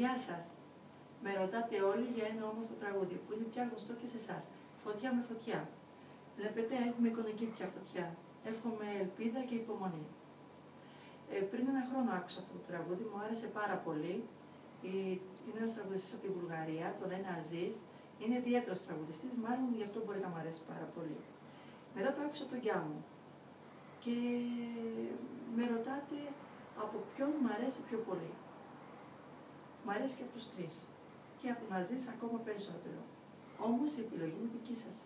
Γεια σας. Με ρωτάτε όλοι για ένα όμορφο τραγούδι που είναι πια γνωστό και σε εσάς. Φωτιά με φωτιά. Βλέπετε, έχουμε εικονική πια φωτιά. Εύχομαι ελπίδα και υπομονή. Πριν ένα χρόνο άκουσα αυτό το τραγούδι, μου άρεσε πάρα πολύ. Είναι ένας τραγουδιστής από τη Βουλγαρία, τον λένε Αζής. Είναι ιδιαίτερος τραγουδιστής, μάλλον γι' αυτό μπορεί να μου αρέσει πάρα πολύ. Μετά το άκουσα τον γιά μου. Και με ρωτάτε από ποιον μου αρέσει πιο πολύ. Μ' αρέσει και από τους τρεις. Και από τον Αζής ακόμα περισσότερο. Όμως η επιλογή είναι δική σας.